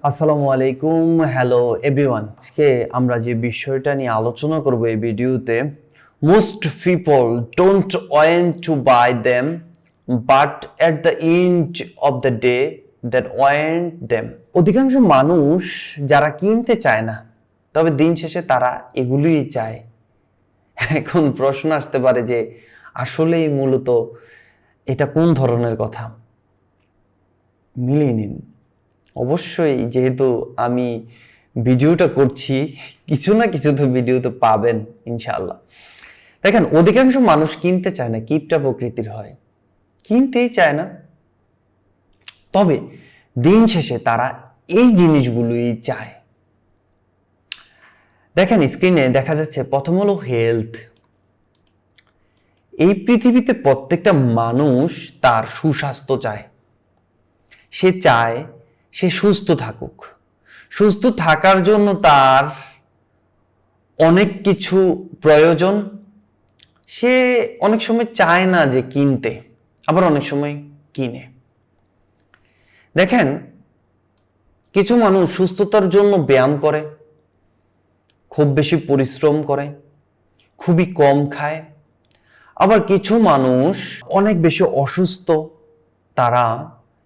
আসসালামু আলাইকুম, hello everyone. আজকে আমরা যে বিষয়টা নিয়ে আলোচনা করব এই ভিডিওতে, most people don't want to buy them but at the end of the day that want them. অধিকাংশ মানুষ যারা কিনতে চায় না, তবে দিন শেষে তারা এগুলোই চায়। এখন প্রশ্ন আসতে পারে যে আসলেই মূলত এটা কোন ধরনের কথা? মিলিয়ে নিন। অবশ্যই, যেহেতু আমি ভিডিওটা করছি, কিছু না কিছু তো ভিডিওতে পাবেন ইনশাআল্লাহ। দেখেন, অধিকাংশ মানুষ কিনতে চায় না, কিপটা প্রকৃতির হয়, কিনতেই চায় না। তবে দিন শেষে তারা এই জিনিসগুলোই চায়। দেখেন, স্ক্রিনে দেখা যাচ্ছে প্রথম হলো হেলথ। এই পৃথিবীতে প্রত্যেকটা মানুষ তার সুস্বাস্থ্য চায়। সে চায় সে সুস্থ থাকুক। সুস্থ থাকার জন্য তার অনেক কিছু প্রয়োজন। সে অনেক সময় চায় না যে কিনতে, আবার অনেক সময় কিনে। দেখেন, কিছু মানুষ সুস্থতার জন্য ব্যায়াম করে, খুব বেশি পরিশ্রম করে, খুবই কম খায়। আবার কিছু মানুষ অনেক বেশি অসুস্থ, তারা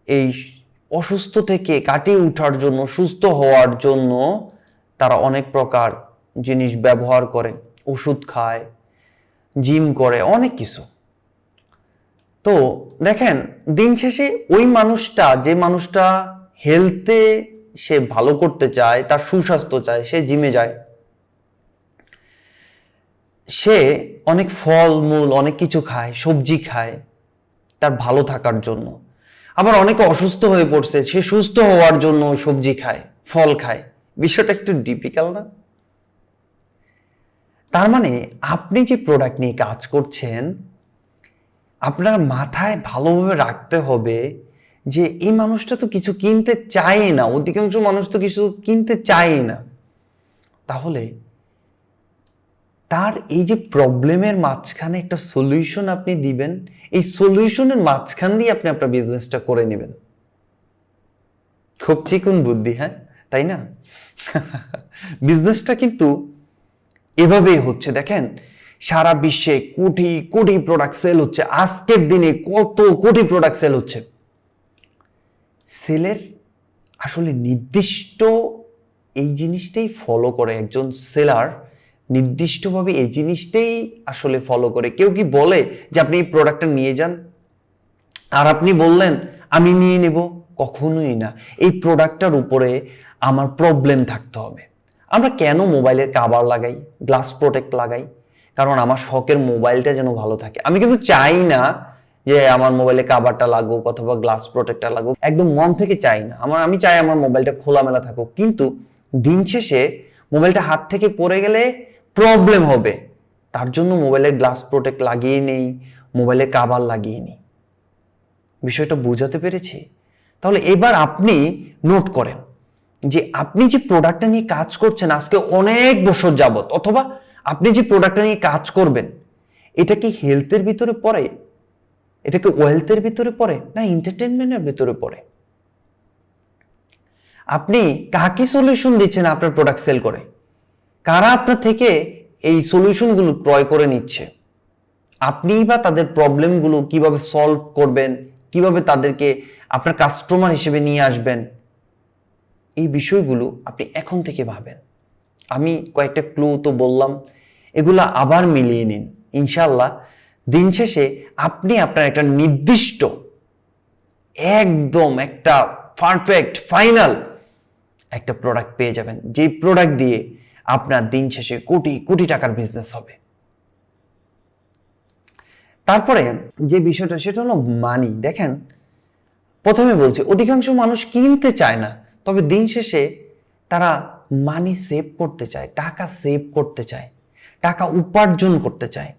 এই অসুস্থ থেকে কাটিয়ে ওঠার জন্য, সুস্থ হওয়ার জন্য তারা অনেক প্রকার জিনিস ব্যবহার করে, ওষুধ খায়, জিম করে, অনেক কিছু। তো দেখেন, দিন শেষে ওই মানুষটা, যে মানুষটা হেলথে সে ভালো করতে চায়, তার সুস্বাস্থ্য চায়, সে জিমে যায়, সে অনেক ফল মূল অনেক কিছু খায়, সবজি খায় তার ভালো থাকার জন্য। আবার অনেকে অসুস্থ হয়ে পড়ছে, সে সুস্থ হওয়ার জন্য সবজি খায়, ফল খায়। বিষয়টা একটু ডিফিকাল্ট না? তার মানে আপনি যে প্রোডাক্ট নিয়ে কাজ করছেন, আপনার মাথায় ভালোভাবে রাখতে হবে যে এই মানুষটা তো কিছু কিনতে চায় না, অধিকাংশ মানুষ তো কিছু কিনতে চায় না। তাহলে তার এই যে প্রবলেমের মাঝখানে একটা সলিউশন আপনি দিবেন, এই সলিউশনের মাঝখান দিয়ে আপনি আপনার বিজনেসটা করে নেবেন। খুব চিকন বুদ্ধি, হ্যাঁ তাই না? বিজনেসটা কিন্তু এভাবেই হচ্ছে। দেখেন, সারা বিশ্বে কোটি কোটি প্রোডাক্ট সেল হচ্ছে, আজকের দিনে কত কোটি প্রোডাক্ট সেল হচ্ছে। সেলের আসলে নির্দিষ্ট এই জিনিসটাই ফলো করে একজন সেলার, নির্দিষ্টভাবে এই জিনিসটাই আসলে ফলো করে। কেউ কি বলে যে আপনি এই প্রোডাক্টটা নিয়ে যান আর আপনি বললেন আমি নিয়ে নেব? কখনোই না। এই প্রোডাক্টটার উপরে আমার প্রবলেম থাকতে হবে। আমরা কেন মোবাইলের কভার লাগাই, গ্লাস প্রোটেক্ট লাগাই? কারণ আমার শখের মোবাইলটা যেন ভালো থাকে। আমি কিন্তু চাই না যে আমার মোবাইলে কভারটা লাগুক অথবা গ্লাস প্রোটেক্টটা লাগুক, একদম মন থেকে চাই না। আমি চাই আমার মোবাইলটা খোলামেলা থাকুক। কিন্তু দিন শেষে মোবাইলটা হাত থেকে পড়ে গেলে প্রবলেম হবে, তার জন্য মোবাইলের গ্লাস প্রোটেক্ট লাগিয়ে নেই, মোবাইলের কভার লাগিয়ে নেই। বিষয়টা বোঝাতে পেরেছি? তাহলে এবার আপনি নোট করেন যে আপনি যে প্রোডাক্টটা নিয়ে কাজ করছেন আজকে অনেক বছর যাবত, অথবা আপনি যে প্রোডাক্টটা নিয়ে কাজ করবেন, এটা কি হেলথের ভিতরে পড়ে, এটা কি ওয়েলথের ভিতরে পড়ে, না এন্টারটেনমেন্টের ভিতরে পড়ে? আপনি কাকে সলিউশন দিচ্ছেন আপনার প্রোডাক্ট সেল করে? কারা আপনার থেকে এই সলিউশনগুলো ক্রয় করে নিচ্ছে? আপনিই বা তাদের প্রবলেমগুলো কিভাবে সলভ করবেন, কিভাবে তাদেরকে আপনার কাস্টমার হিসেবে নিয়ে আসবেন, এই বিষয়গুলো আপনি এখন থেকে ভাবেন। আমি কয়েকটা ক্লু তো বললাম, এগুলো আবার মিলিয়ে নিন। ইনশাল্লাহ দিন শেষে আপনি আপনার একটা নির্দিষ্ট, একদম একটা পারফেক্ট ফাইনাল একটা প্রোডাক্ট পেয়ে যাবেন, যে প্রোডাক্ট দিয়ে আপনার দিন শেষে কোটি কোটি টাকার বিজনেস হবে। তারপরে যে বিষয়টা, সেটা হলো মানি। দেখেন, প্রথমে বলছি অধিকাংশ মানুষ কিনতে চায় না, তবে দিন শেষে তারা মানি সেভ করতে চায়, টাকা সেভ করতে চায়, টাকা উপার্জন করতে চায়।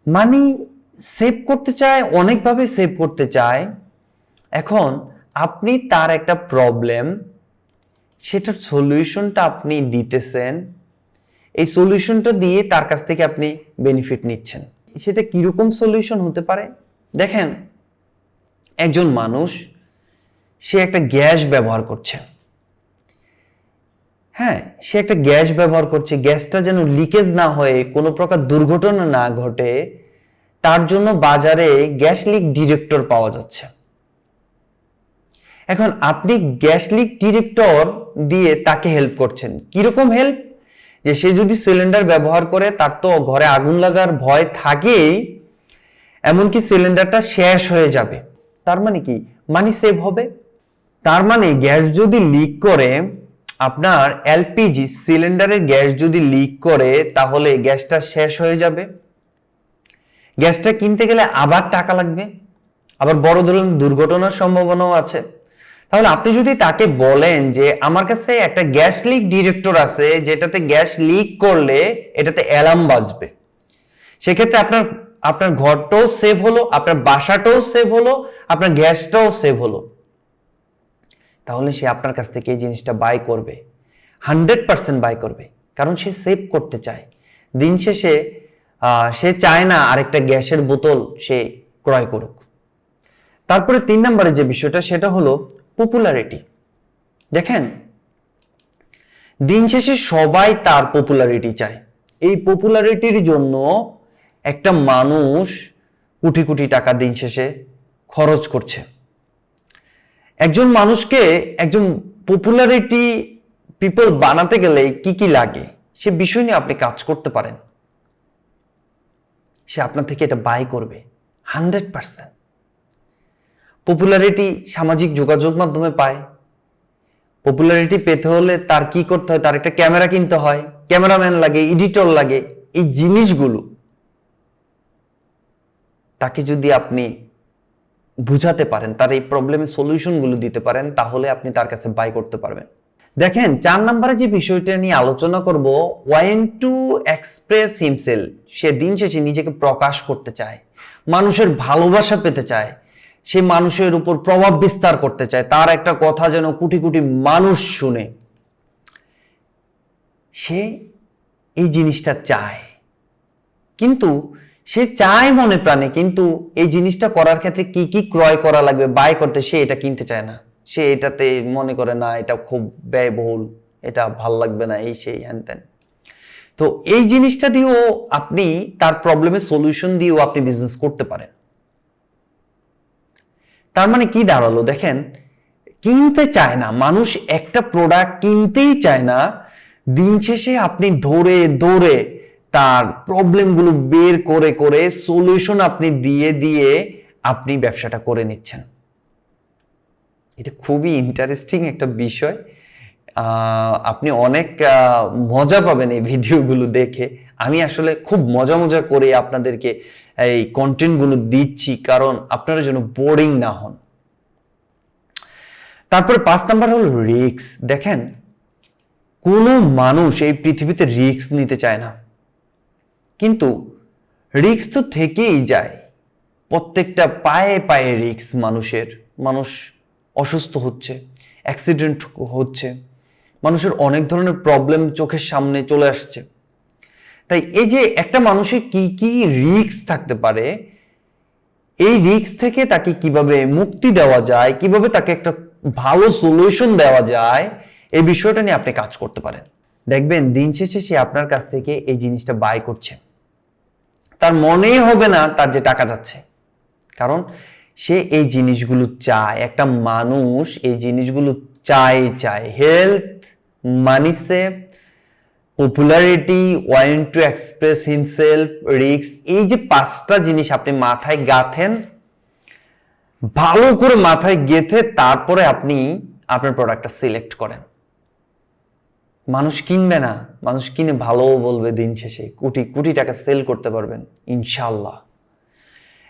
মানি সেভ করতে চায়, অনেকভাবে সেভ করতে চায়। এখন আপনি তার একটা প্রবলেম, সেটার সলিউশনটা আপনি দিতেছেন, এই সলিউশনটা দিয়ে তার কাছ থেকে আপনি বেনিফিট নিচ্ছেন। সেটা কিরকম সলিউশন হতে পারে? দেখেন, একজন মানুষ সে একটা গ্যাস ব্যবহার করছে, হ্যাঁ, সে একটা গ্যাস ব্যবহার করছে, গ্যাসটা যেন লিকেজ না হয়ে কোনো প্রকার দুর্ঘটনা না ঘটে, তার জন্য বাজারে গ্যাস লিক ডিটেক্টর পাওয়া যাচ্ছে। এখন আপনি গ্যাস লিক ডিটেক্টর দিয়ে তাকে হেল্প করছেন। কিরকম হেল্প? যে সে যদি সিলিন্ডার ব্যবহার করে, তার তো ঘরে আগুন লাগার ভয় থাকেই, এমনকি সিলিন্ডারটা শেষ হয়ে যাবে। তার মানে কি? মানি সেভ হবে। তার মানে গ্যাস যদি লিক করে, আপনার এলপিজি সিলিন্ডারের গ্যাস যদি লিক করে, তাহলে গ্যাসটা শেষ হয়ে যাবে। গ্যাসটা কিনতে গেলে আবার টাকা লাগবে, আবার বড় ধরনের দুর্ঘটনার সম্ভাবনাও আছে। তাহলে আপনি যদি তাকে বলেন যে আমার কাছে একটা গ্যাস লিক ডিটেক্টর আছে, যেটাতে গ্যাস লিক করলে এটাতে অ্যালার্ম বাজবে, সেক্ষেত্রে আপনার ঘরটাও সেভ হলো, আপনার বাসাটাও সেভ হলো, আপনার গ্যাসটাও সেভ হলো, তাহলে সে আপনার কাছ থেকে এই জিনিসটা বাই করবে, 100% বাই করবে। কারণ সে সেভ করতে চায়। দিন শেষে সে চায় না আরেকটা গ্যাসের বোতল সে ক্রয় করুক। তারপরে 3 নম্বরে যে বিষয়টা, সেটা হলো পপুলারিটি। দেখেন, দিন শেষে সবাই তার পপুলারিটি চায়। এই পপুলারিটির জন্য একটা মানুষ কোটি কোটি টাকা দিন শেষে খরচ করছে। একজন মানুষকে একজন পপুলারিটি পিপল বানাতে গেলে কি কি লাগে, সে বিষয় নিয়ে আপনি কাজ করতে পারেন। সে আপনার থেকে এটা বাই করবে 100%। পপুলারিটি সামাজিক যোগাযোগ মাধ্যমে পায়। পপুলারিটি পেতে হলে তার কি করতে হয়? তার একটা ক্যামেরা কিনতে হয়, ক্যামেরাম্যান লাগে, এডিটর লাগে। এই জিনিসগুলো তাকে যদি আপনি বুঝাতে পারেন, তার এই প্রবলেমের সলিউশনগুলো দিতে পারেন, তাহলে আপনি তার কাছে বাই করতে পারবেন। দেখেন, 4 নম্বরে যে বিষয়টা নিয়ে আলোচনা করব, ওয়ান টু এক্সপ্রেস হিমসেলফ। সে দিন শেষে নিজেকে প্রকাশ করতে চায়, মানুষের ভালোবাসা পেতে চায়, সে মানুষের উপর প্রভাব বিস্তার করতে চায়, তার একটা কথা যেন কোটি কোটি মানুষ শুনে। সে এই জিনিসটা চায়, কিন্তু সে চায় মনে প্রাণে, কিন্তু এই জিনিসটা করার ক্ষেত্রে কি কি ক্রয় করা লাগবে, বাই করতে, সে এটা কিনতে চায় না। সে এটাতে মনে করে না, এটা খুব ব্যয়বহুল, এটা ভাল লাগবে না, এই সেই হ্যান ত্যান। তো এই জিনিসটা দিয়েও আপনি তার প্রবলেমের সলিউশন দিয়েও আপনি বিজনেস করতে পারেন। তার মানে কি দাঁড়ালো? দেখেন, কিনতে চায় না মানুষ, একটা প্রোডাক্ট কিনতেই চায় না। দিন শেষে আপনি ধরে ধরে তার প্রবলেমগুলো বের করে করে সলিউশন আপনি দিয়ে দিয়ে আপনি ব্যবসাটা করে নিচ্ছেন। এটা খুবই ইন্টারেস্টিং একটা বিষয়। আপনি অনেক মজা পাবেন এই ভিডিওগুলো দেখে। আমি আসলে খুব মজা মজা করে আপনাদেরকে এই কন্টেন্টগুলো দিচ্ছি, কারণ আপনারা যেন বোরিং না হন। তারপরে 5 নাম্বার হলো রিস্ক। দেখেন, কোনো মানুষ এই পৃথিবীতে রিস্ক নিতে চায় না, কিন্তু রিস্ক তো থেকেই যায়। প্রত্যেকটা পায়ে পায়ে রিস্ক মানুষের। মানুষ অসুস্থ হচ্ছে, অ্যাক্সিডেন্ট হচ্ছে, মানুষের অনেক ধরনের প্রবলেম চোখের সামনে চলে আসছে। তাই এই যে একটা মানুষের কি কি রিস্ক থাকতে পারে, এই রিস্ক থেকে তাকে কিভাবে মুক্তি দেওয়া যায়, কিভাবে তাকে একটা ভালো সলিউশন দেওয়া যায়, এই বিষয়টা নিয়ে আপনি কাজ করতে পারেন। দেখবেন, দিন শেষে সে আপনার কাছ থেকে এই জিনিসটা বাই করছে, তার মনেই হবে না তার যে টাকা যাচ্ছে, কারণ সে এই জিনিসগুলো চায়। একটা মানুষ এই জিনিসগুলো চায়। Health, money save, popularity, one to express himself, risk. এই যে 5টা জিনিস আপনি মাথায় গাঁথেন, ভালো করে মাথায় গেঁথে তারপরে আপনি আপনার প্রোডাক্টটা সিলেক্ট করেন। মানুষ কিনবে না, মানুষ কিনে ভালো বলবে, দিন শেষে কোটি কোটি টাকা সেল করতে পারবেন ইনশাল্লাহ।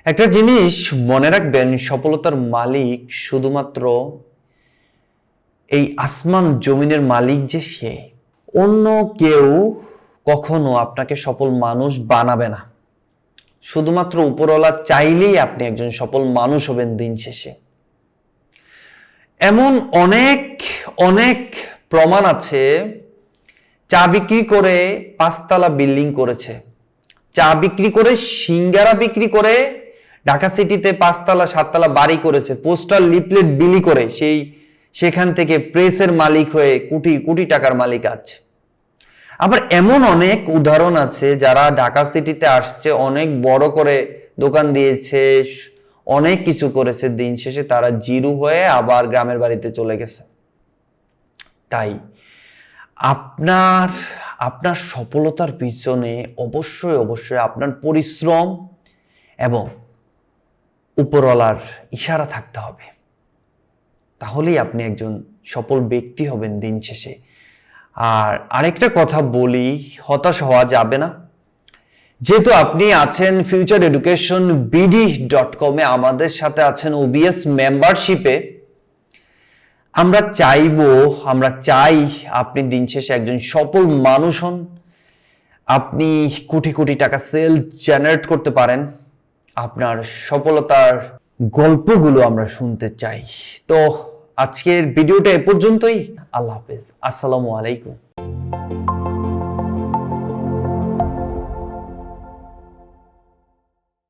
একটা জিনিস মনে রাখবেন, সফলতার মালিক শুধুমাত্র এই আসমান জমিনের মালিক যে সে, অন্য কেউ কখনো আপনাকে সফল মানুষ বানাবে না। শুধুমাত্র উপরওয়ালা চাইলেই আপনি একজন সফল মানুষ হবেন দিন শেষে। এমন অনেক অনেক প্রমাণ আছে, চা বিক্রি করে 5তলা বিল্ডিং করেছে, চা বিক্রি করে, সিঙ্গারা বিক্রি করে ঢাকা সিটিতে 5তলা 7তলা বাড়ি করেছে, পোস্টার লিফলেট বিলি করে সেখান থেকে প্রেসের মালিক হয়ে কোটি কোটি টাকার মালিক আছে। আবার এমন অনেক উদাহরণ আছে যারা ঢাকা সিটিতে আসছে, অনেক বড় করে দোকান দিয়েছে, অনেক কিছু করেছে, দিন শেষে তারা জিরো হয়ে আবার গ্রামের বাড়িতে চলে গেছে। তাই আপনার আপনার সফলতার পিছনে অবশ্যই অবশ্যই আপনার পরিশ্রম এবং উপরওয়ালার ইশারা থাকতে হবে, তাহলেই আপনি একজন সফল ব্যক্তি হবেন দিন শেষে। আর আরেকটা কথা বলি, হতাশ হওয়া যাবে না। যেহেতু আপনি আছেন ফিউচার এডুকেশন BD.com এ, আমাদের সাথে আছেন OBS মেম্বারশিপে, আমরা চাই আপনি দিন শেষে একজন সফল মানুষ হন, আপনি কোটি কোটি টাকা সেল জেনারেট করতে পারেন। আপনার সফলতার গল্পগুলো আমরা শুনতে চাই। তো আজকের ভিডিওটা এ পর্যন্তই। আল্লাহ হাফেজ, আসসালামু আলাইকুম।